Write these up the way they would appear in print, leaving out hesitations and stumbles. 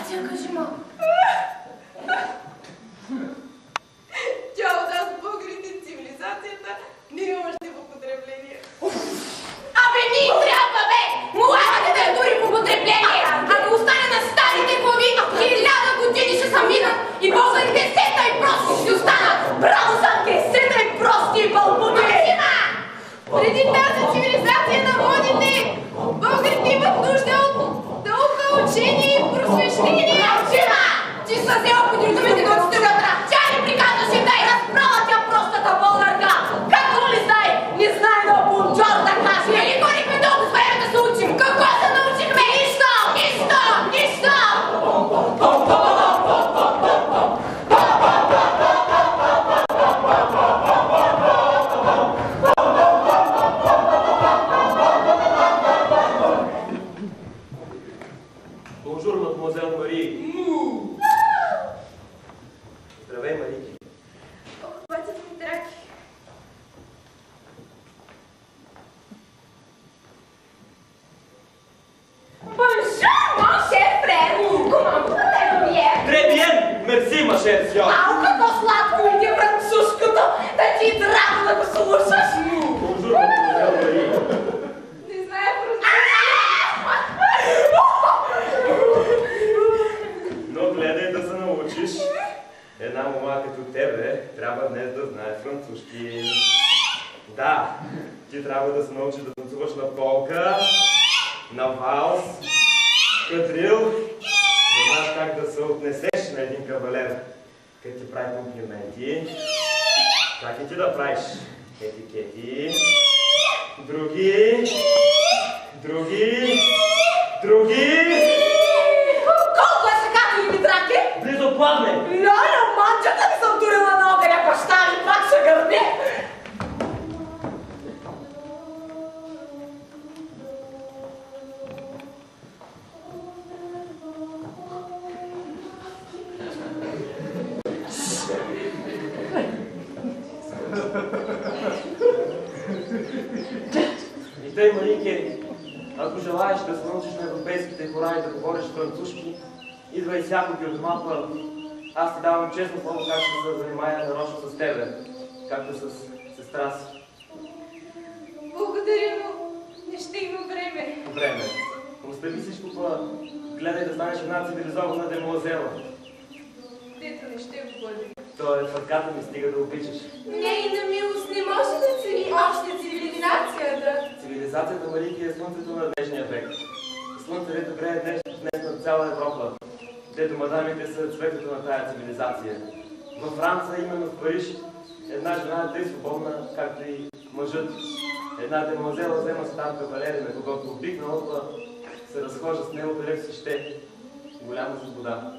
цивилизация, кажи ма. Тя от нас българите цивилизацията не има още в употребление. Абе, ни трябва, бе! Мулавата да я дори в употребление! Ако остане на старите глави, 1000 години ще са минат и българите сета и прости ще останат! Браво, Санке! Сета и прости и бълбуди! Максима! Преди тази цивилизация на водите, българите имат нужда от наука, учение и просвещение. Максима! Ти са взела подир думите на студията! Тя не приказваше да и разправа тя простата българка! Какво ли знае? Не знае да бонджор да каже! Нали ходихме дълго с време да се учим? Какво се научихме? Нищо! Нищо! Нищо! Бонжур, мадемуазел Мари. Здравей, Марики. Хватит ми драги. Bonjour, mon cher frère! Comment vous allez bien? Très bien! Merci, ma chère sœur. Ау, какво сладко иде французското! Да ти е драго да го слушаш! Бонжур, мадемуазел Мари. Не знае французски. Но гледай да се научиш. Една мома като тебе трябва днес да знае французски. Да, ти трябва да се научиш да танцуваш на полка, на валс, кадрил, да знаеш как да се отнесеш на един кавалер, като ти прави комплименти, как и ти да правиш етикети, други, Колко е сега, ми драке? близо пладне! Ляля, манчата ми съм турила на огъня, баща ми пак ще гърне! И тъй, Марике, ако желаеш да се научиш на европейските хора и да говориш французски, идвай всякога от мапа. Аз ти давам честно слово как ще се занимая нарочно с тебе, както с сестра си. Благодаря, но не ще има време. Време. Остави всичко па, гледай да станеш една цивилизована демуазела. Дето не ще го бъде. То е фърката ми, стига да обичаш. Не, и на милост не може да цели още цивилизацията. Цивилизацията, Марике, е слънцето на днешния век. Слънце, дето грее днес на цяла Европа. Дето мадамите са цветето на тая цивилизация. Във Франция, именно в Париж, една жена е тъй свободна, както и мъжът. Една демуазела взема си там кавалери, на когото обикнало се разхожда с него, където си ще. Голяма свобода.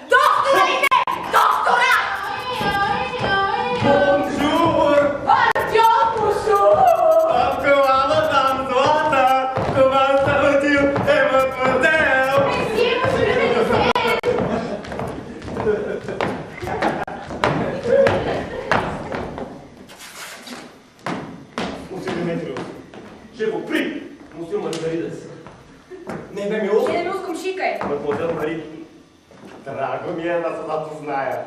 Докторите! Доктора! Bonjour! Ардио, bonjour! Comment madame Zlata? Comment ça va-t-il? Et mademoiselle? Merci, monsieur le médecin! Monsieur Димитриев. Je vous prie, monsieur Маргариdes. Не бе милост? Не ми ускам шикай! Мадемуазел Мари. Драго ми е да се запозная.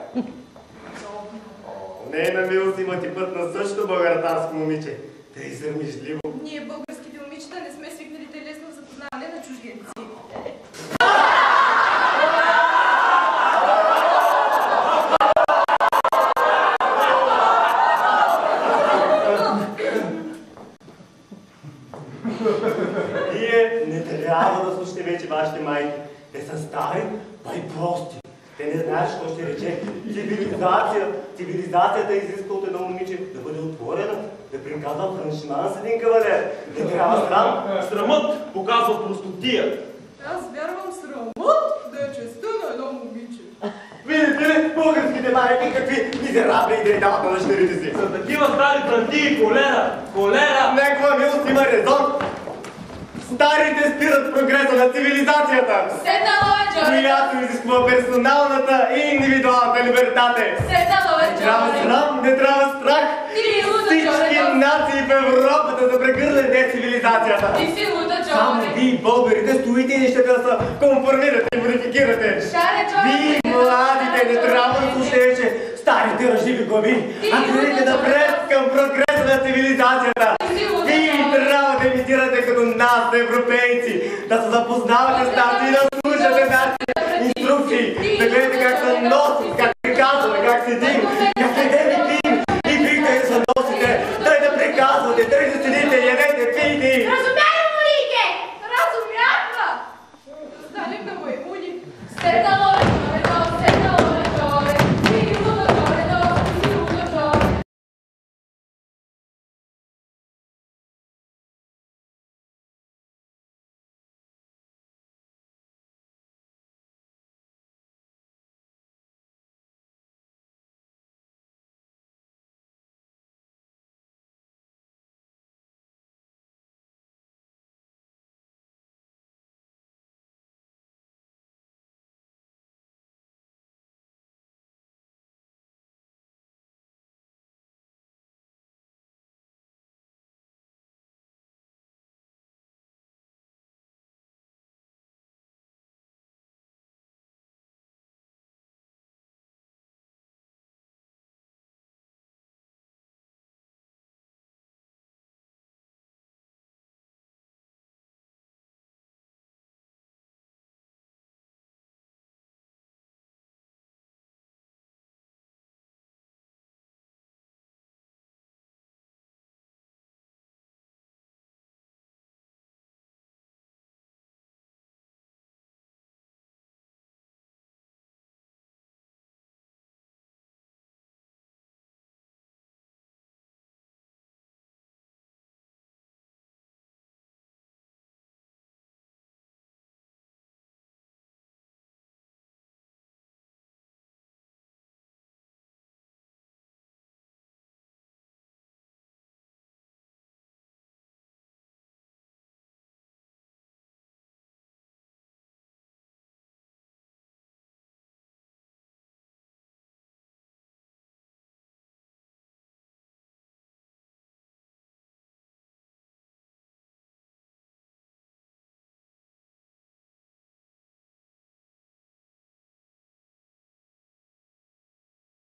Не на милост има ти път на същото българатарско момиче. Тъй замижливо. Ние, българските момичета, не сме свикнали да е лесно запознаване на чужденци. Вие не трябва да слушате вече вашите майки. Те са стари, па и прости. Те не знаеш какво ще рече цивилизация. Цивилизацията изисква от едно момиче да бъде отворена, да приказва франшиман с един кавалер. Не трябва срам. Срамът показва простотия. Аз вярвам срамот да е честа на едно момиче. Видите ли, българските майки какви мизерабли идеи дават на дъщерите си. За такива стари бранти, холера! Холера! Неква милост има резон. Старите спират прогреса на цивилизацията, Седнало е, Джони! която изисква персоналната и индивидуалната либертате. Седнало е, Не трябва Джони! срам, не трябва страх. Ти ми луда, Всички Джони! нас нации в Европа да се прегърнете цивилизацията. Ти си луда, Само Джоване. вие, българите, стоите и ще да се конформирате и модификирате. Шаре, Джоване. Вие, младите, не трябва да слушате старите ръживи глави, а гледате напред към прогреса на цивилизацията. Вие трябва да имитирате като нас, европейци, да се запознавате с тази